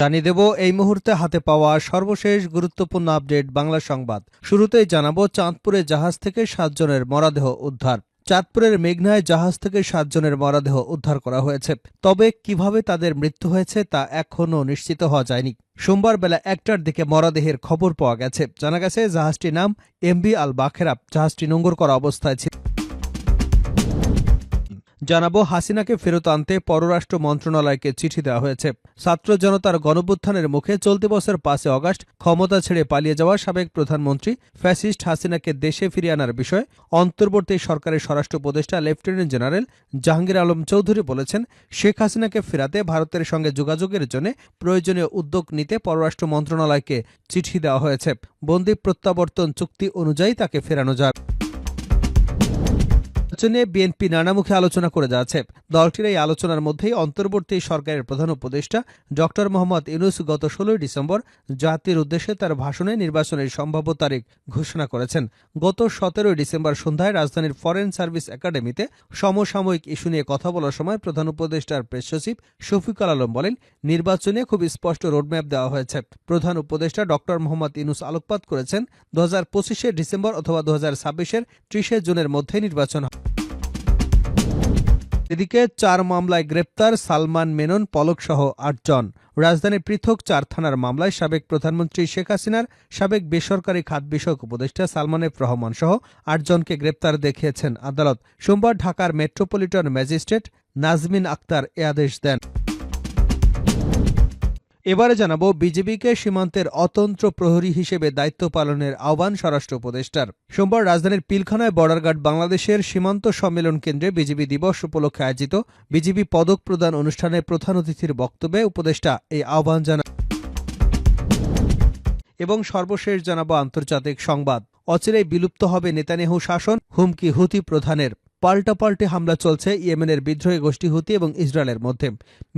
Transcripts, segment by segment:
জানিয়ে দেব এই মুহূর্তে হাতে পাওয়া সর্বশেষ গুরুত্বপূর্ণ আপডেট বাংলা সংবাদ। শুরুতেই জানাবো চাঁদপুরে জাহাজ থেকে 7 জনের মরদেহ উদ্ধার। চাঁদপুরের মেঘনায় জাহাজ থেকে 7 জনের মরদেহ উদ্ধার করা হয়েছে। তবে কিভাবে তাদের মৃত্যু হয়েছে তা এখনও নিশ্চিত হওয়া যায়নি। সোমবার বেলা 1টার দিকে মরদেহের খবর পাওয়া গেছে। জানা গেছে জাহাজটির নাম এমবি আল বাখেরা। জাহাজটি নোঙর করা অবস্থায় ছিল। জানাবো হাসিনাকে ফেরত আনতে পররাষ্ট্র মন্ত্রণালয়কে চিঠি দেওয়া হয়েছে। ছাত্র জনতার গণঅভ্যুত্থানের মুখে চলতি বছর 5 অগাস্ট ক্ষমতা ছেড়ে পালিয়ে যাওয়া সাবেক প্রধানমন্ত্রী ফ্যাসিস্ট হাসিনাকে দেশে ফিরিয়ে আনার বিষয়ে অন্তর্বর্তী সরকারের স্বরাষ্ট্র উপদেষ্টা লেফটেন্যান্ট জেনারেল জাহাঙ্গীর আলম চৌধুরী বলেছেন, শেখ হাসিনাকে ফেরাতে ভারতের সঙ্গে যোগাযোগের জন্য প্রয়োজনীয় উদ্যোগ নিতে পররাষ্ট্র মন্ত্রণালয়কে চিঠি দেওয়া হয়েছে। বন্দী প্রত্যাবর্তন চুক্তি অনুযায়ী তাকে ফেরানো যাবে। নিয়ে বিএনপি নানামুখী আলোচনা করে যাচ্ছে। দলটির এই আলোচনার মধ্যেই অন্তর্বর্তী সরকারের প্রধান উপদেষ্টা ড মোহাম্মদ ইউনূস গত 16 ডিসেম্বর জাতির উদ্দেশ্যে তার ভাষণে নির্বাচনের সম্ভাব্য তারিখ ঘোষণা করেছেন। গত 17 ডিসেম্বর সন্ধ্যায় রাজধানীর ফরেন সার্ভিস একাডেমিতে সমসাময়িক ইস্যু নিয়ে কথা বলার সময় প্রধান উপদেষ্টার প্রেস সচিব শফিকুল আলম বলেন, নির্বাচনে খুব স্পষ্ট রোডম্যাপ দেওয়া হয়েছে। প্রধান উপদেষ্টা ড মোহাম্মদ ইউনূস আলোকপাত করেছেন 2025 ডিসেম্বর অথবা 2026 30 জুনের মধ্যে নির্বাচন। এদিকে 4 মামলায় গ্রেপ্তার সালমান মেনন পলকসহ 8 জন। রাজধানীর পৃথক 4 থানার মামলায় সাবেক প্রধানমন্ত্রী শেখ হাসিনার সাবেক বেসরকারি খাত বিষয়ক উপদেষ্টা সালমান এফ রহমান সহ 8 জনকে গ্রেপ্তার দেখিয়েছেন আদালত। সোমবার ঢাকার মেট্রোপলিটন ম্যাজিস্ট্রেট নাজমিন আক্তার এ আদেশ দেন। এবারে জানাবো বিজিবিকে সীমান্তের অতন্ত্র প্রহরী হিসেবে দায়িত্ব পালনের আহ্বান স্বরাষ্ট্র উপদেষ্টার। সোমবার রাজধানীর পিলখানায় বর্ডার গার্ড বাংলাদেশের সীমান্ত সম্মেলন কেন্দ্রে বিজিবি দিবস উপলক্ষে আয়োজিত বিজিবি পদক প্রদান অনুষ্ঠানে প্রধান অতিথির বক্তব্যে উপদেষ্টা এই আহ্বান জানান। এবং সর্বশেষ জানাবো আন্তর্জাতিক সংবাদ। অচিরেই বিলুপ্ত হবে নেতানিয়াহু শাসন, হুমকি হুতি প্রধানের। পাল্টাপাল্টি হামলা চলছে ইয়েমেনের বিদ্রোহী গোষ্ঠী হুতি এবং ইসরায়েলের মধ্যে।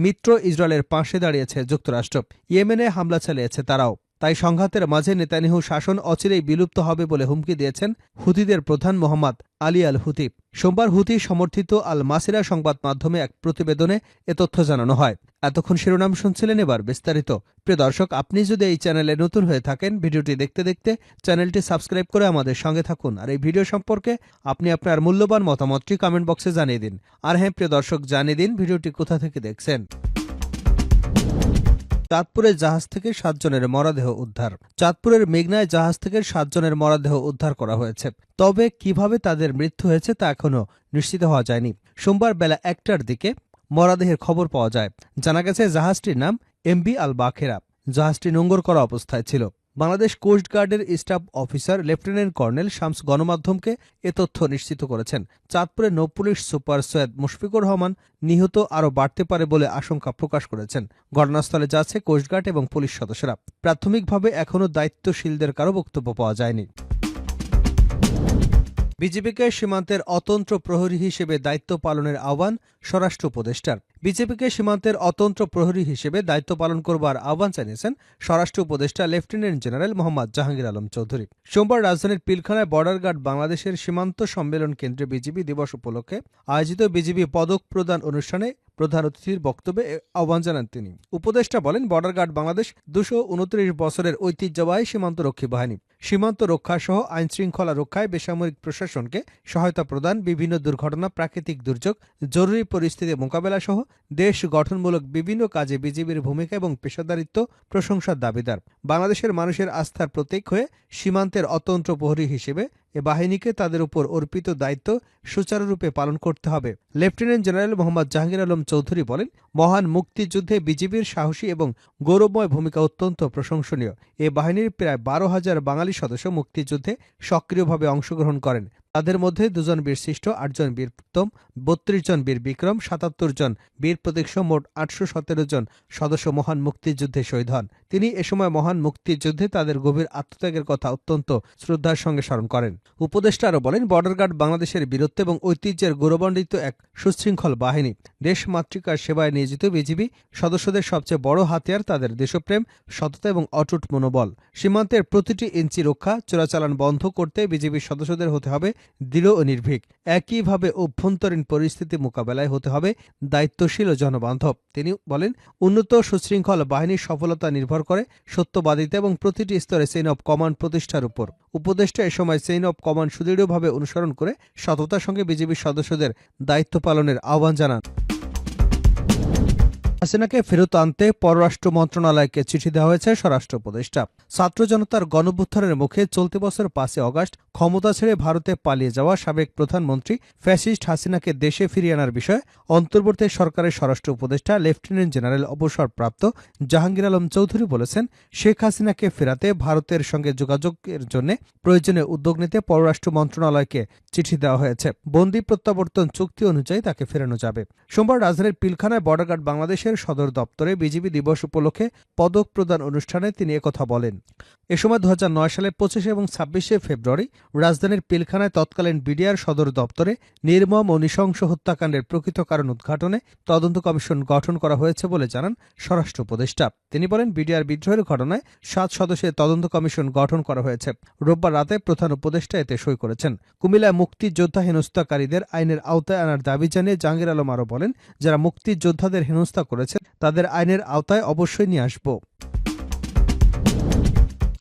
মিত্র ইসরায়েলের পাশে দাঁড়িয়েছে যুক্তরাষ্ট্র। ইয়েমেনে হামলা চালিয়েছে তারাও। তাই সংঘাতের মাঝে নেতানিয়াহু শাসন অচিরেই বিলুপ্ত হবে বলে হুমকি দিয়েছেন হুতিদের প্রধান মোহাম্মদ আলী আল হুতি। সোমবার হুতি সমর্থিত আল মাসিরা সংবাদ মাধ্যমে এক প্রতিবেদনে এ তথ্য জানানো হয়। এতক্ষণ শিরোনাম শুনছিলেন, এবার বিস্তারিত। প্রিয় দর্শক, আপনি যদি এই চ্যানেলে নতুন হয়ে থাকেন, ভিডিওটি দেখতে দেখতে চ্যানেলটি সাবস্ক্রাইব করে আমাদের সঙ্গে থাকুন। আর এই ভিডিও সম্পর্কে আপনি আপনার মূল্যবান মতামতটি কমেন্ট বক্সে জানিয়ে দিন। আর হ্যাঁ প্রিয় দর্শক, জানিয়ে দিন ভিডিওটি কোথা থেকে দেখছেন। চাঁদপুরের জাহাজ থেকে 7 জনের মরদেহ উদ্ধার। চাঁদপুরের মেঘনায় জাহাজ থেকে 7 জনের মরদেহ উদ্ধার করা হয়েছে। তবে কিভাবে তাদের মৃত্যু হয়েছে তা এখনও নিশ্চিত হওয়া যায়নি। সোমবার বেলা 1টার দিকে মরদেহের খবর পাওয়া যায়। জানা গেছে জাহাজটির নাম এমবি আল বাখেরা। জাহাজটি নোঙর করা অবস্থায় ছিল। বাংলাদেশ কোস্টগার্ডের staff officer lieutenant colonel Shams গণমাধ্যমকে এ তথ্য নিশ্চিত করেছেন। চাঁদপুরের নৌপুলিশ সুপার সৈয়দ মুশফিকুর রহমান নিহত আরও বাড়তে পারে বলে আশঙ্কা প্রকাশ করেছেন। ঘটনাস্থলে যাচ্ছে কোস্টগার্ড এবং পুলিশ সদস্যরা। প্রাথমিকভাবে এখনও দায়িত্বশীলদের কারো বক্তব্য পাওয়া যায়নি। বিজেপিকে সীমান্তের অতন্ত্র প্রহরী হিসেবে দায়িত্ব পালনের আহ্বান স্বরাষ্ট্র উপদেষ্টার। বিজেপিকে সীমান্তের অতন্ত্র প্রহরী হিসেবে দায়িত্ব পালন করবার আহ্বান জানিয়েছেন স্বরাষ্ট্র উপদেষ্টা লেফটেন্যান্ট জেনারেল মোহাম্মদ জাহাঙ্গীর আলম চৌধুরী। সোমবার রাজধানীর পিলখানায় বর্ডার গার্ড বাংলাদেশের সীমান্ত সম্মেলন কেন্দ্রে বিজিবি দিবস উপলক্ষে আয়োজিত বিজিবি পদক প্রদান অনুষ্ঠানে প্রধান অতিথির বক্তব্যে আহ্বান জানান তিনি। উপদেষ্টা বলেন, বর্ডার গার্ড বাংলাদেশ 229 বছরের ঐতিহ্যবাহী সীমান্তরক্ষী বাহিনী। সীমান্ত রক্ষা সহ আইনশৃঙ্খলা রক্ষায় বেসামরিক প্রশাসনকে সহায়তা প্রদান, বিভিন্ন দুর্ঘটনা, প্রাকৃতিক দুর্যোগ, জরুরি পরিস্থিতি মোকাবেলা সহ দেশ গঠনমূলক বিভিন্ন কাজে বিজিবির ভূমিকা এবং পেশাদারিত্ব প্রশংসার দাবিদার। বাংলাদেশের মানুষের আস্থার প্রতীক হয়ে সীমান্তের অতন্ত্র প্রহরী হিসেবে এ বাহিনীকে তাদের উপর অর্পিত দায়িত্ব সুচারুরূপে পালন করতে হবে। লেফটেন্যান্ট জেনারেল মোহাম্মদ জাহাঙ্গীর আলম চৌধুরী বলেন, মহান মুক্তিযুদ্ধে বিজিবির সাহসী এবং গৌরবময় ভূমিকা অত্যন্ত প্রশংসনীয়। এ বাহিনীর প্রায় 12,000 বাঙালি সদস্য মুক্তিযুদ্ধে সক্রিয়ভাবে অংশগ্রহণ করেন। তাদের মধ্যে 2 জন বীর শ্রেষ্ঠ, 8 জন বীর উত্তম, 32 জন বীর বিক্রম, 77 জন বীর প্রতীক, মোট 817 জন সদস্য মহান মুক্তিযুদ্ধে শহীদ হন। তিনি এ সময় মহান মুক্তিযুদ্ধে তাদের গভীর আত্মত্যাগের কথা অত্যন্ত শ্রদ্ধার সঙ্গে স্মরণ করেন। উপদেষ্টা আরও বলেন, বর্ডার গার্ড বাংলাদেশের বীরত্ব এবং ঐতিহ্যের গৌরবান্বিত এক সুশৃঙ্খল বাহিনী। দেশ মাতৃকার সেবায় নিয়োজিত বিজিবি সদস্যদের সবচেয়ে বড় হাতিয়ার তাদের দেশপ্রেম, সততা এবং অটুট মনোবল। সীমান্তের প্রতিটি ইঞ্চি রক্ষা, চোরাচালান বন্ধ করতে বিজিবি সদস্যদের হতে হবে দৃঢ় ও নির্ভীক। একইভাবে অভ্যন্তরীণ পরিস্থিতি মোকাবেলায় হতে হবে দায়িত্বশীল ও জনবান্ধব। তিনি বলেন, উন্নত সুশৃঙ্খল বাহিনীর সফলতা নির্ভর করে সত্যবাদিতা এবং প্রতিটি স্তরে চেইন অব কমান্ড প্রতিষ্ঠার উপর। উপদেষ্টা এ সময় চেইন অব কমান্ড সুদৃঢ়ভাবে অনুসরণ করে সততার সঙ্গে বিজিবির সদস্যদের দায়িত্ব পালনের আহ্বান জানান। হাসিনাকে ফেরত আনতে পররাষ্ট্র মন্ত্রণালয়কে চিঠি দেওয়া হয়েছে স্বরাষ্ট্র উপদেষ্টা। ছাত্র জনতার গণঅভ্যুত্থানের মুখে চলতি বছর 5 আগস্ট ক্ষমতা ছেড়ে ভারতে পালিয়ে যাওয়া সাবেক প্রধানমন্ত্রী ফ্যাসিস্ট হাসিনাকে দেশে ফিরিয়ে আনার বিষয়ে অন্তর্বর্তী সরকারের স্বরাষ্ট্র উপদেষ্টা লেফটেন্যান্ট জেনারেল অবসরপ্রাপ্ত জাহাঙ্গীর আলম চৌধুরী বলেছেন, শেখ হাসিনাকে ফেরাতে ভারতের সঙ্গে যোগাযোগের জন্য প্রয়োজনীয় উদ্যোগ নিতে পররাষ্ট্র মন্ত্রণালয়কে চিঠি দেওয়া হয়েছে। বন্দি প্রত্যাবর্তন চুক্তি অনুযায়ী তাকে ফেরানো যাবে। সোমবার রাজধানীর পিলখানায় বর্ডার গার্ড বাংলাদেশের সদর দপ্তরে বিজিবি দিবস উপলক্ষে পদক প্রদান অনুষ্ঠানে তিনি একথা বলেন। এ সময় 2009 সালের 25 এবং 26 ফেব্রুয়ারি রাজধানীর পিলখানায় তৎকালীন বিডিআর সদর দপ্তরে নির্মম ও নৃশংস হত্যাকাণ্ডের প্রকৃত কারণ উদ্ঘাটনে তদন্ত কমিশন গঠন করা হয়েছে বলে জানান স্বরাষ্ট্র উপদেষ্টা। তিনি বলেন, বিডিআর বিদ্রোহের ঘটনায় 7 সদস্যের তদন্ত কমিশন গঠন করা হয়েছে। রোববার রাতে প্রধান উপদেষ্টা এতে সই করেছেন। কুমিল্লায় মুক্তিযোদ্ধা হেনস্থাকারীদের আইনের আওতায় আনার দাবি জানিয়ে জাহাঙ্গীর আলম আরও বলেন, যারা মুক্তিযোদ্ধাদের হেনস্থা করেছেন তাদের আইনের আওতায় অবশ্যই নিয়ে আসব।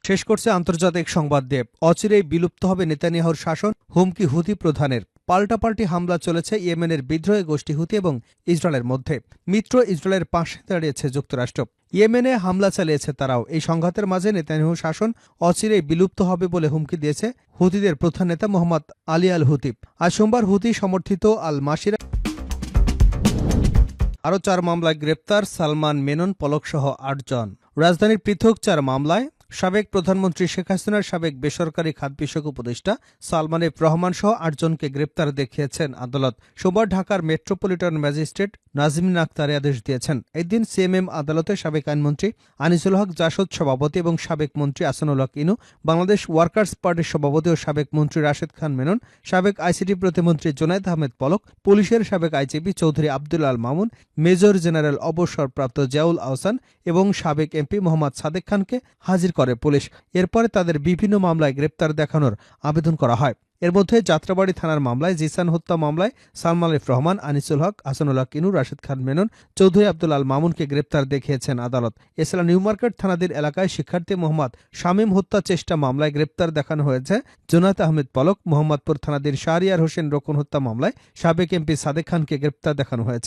শেষ করছে আন্তর্জাতিক সংবাদ দিয়ে। অচিরেই বিলুপ্ত হবে নেতানিয়াহুর শাসন, হুমকি হুথি প্রধানের। পাল্টাপাল্টি হামলা চলেছে ইয়েমেনের বিদ্রোহী গোষ্ঠী হুথি এবং ইসরায়েলের মধ্যে। মিত্র ইসরায়েলের পাশে দাঁড়িয়েছে যুক্তরাষ্ট্র। ইয়েমেনে হামলা চালিয়েছে তারাও। এই সংঘাতের মাঝে নেতানিয়াহু শাসন অচিরেই বিলুপ্ত হবে বলে হুমকি দিয়েছে হুথিদের প্রধান নেতা মোহাম্মদ আলী আল হুতি। আজ সোমবার হুথি সমর্থিত আল মাসিরা আরও 4 মামলায় গ্রেপ্তার সালমান মেনন পলকসহ 8 জন। রাজধানীর পৃথক 4 মামলায় সাবেক প্রধানমন্ত্রী শেখ হাসিনার সাবেক বেসরকারি খাত বিষয়ক উপদেষ্টা সালমান এফ রহমান সহ 8 জনকে গ্রেপ্তার দেখিয়েছেন আদালত। সোমবার ঢাকার মেট্রোপলিটন ম্যাজিস্ট্রেট নাজমিন আক্তার আদেশ দিয়েছেন। এদিন সিএমএম আদালতে সাবেক আইনমন্ত্রী আনিসুল হক জাসদ সভাপতি এবং সাবেক মন্ত্রী আসানুল হক ইনু, বাংলাদেশ ওয়ার্কার্স পার্টির সভাপতি ও সাবেক মন্ত্রী রাশেদ খান মেনন, সাবেক আইসিটি প্রতিমন্ত্রী জোনায়েদ আহমেদ পলক, পুলিশের সাবেক IGP Chowdhury Abdul Al Mamun, major general অবসরপ্রাপ্ত জিয়াউল আহসান এবং সাবেক এমপি মোহাম্মদ সাদেক খানকে হাজির করে পুলিশ। এরপরে তাদের বিভিন্ন মামলায় গ্রেপ্তার দেখানোর আবেদন করা হয়। এর মধ্যে যাত্রাবাড়ী থানার মামলায় জিসান হত্যা মামলায় সালমান এফ রহমান, আনিসুল হক, হাসানুল হক ইনু, রাশেদ খান মেনন, চৌধুরী আব্দুল আল মামুনকে গ্রেপ্তার দেখিয়েছেন আদালত। এছাড়া নিউমার্কেট থানাধীন এলাকায় শিক্ষার্থী মোহাম্মদ শামীম হত্যা চেষ্টা মামলায় গ্রেপ্তার দেখানো হয়েছে জোনায়েদ আহমেদ পলক। মোহাম্মদপুর থানাধীন শাহরিয়ার হোসেন রোকন হত্যা মামলায় সাবেক এমপি সাদেক খানকে গ্রেপ্তার দেখানো হয়েছে।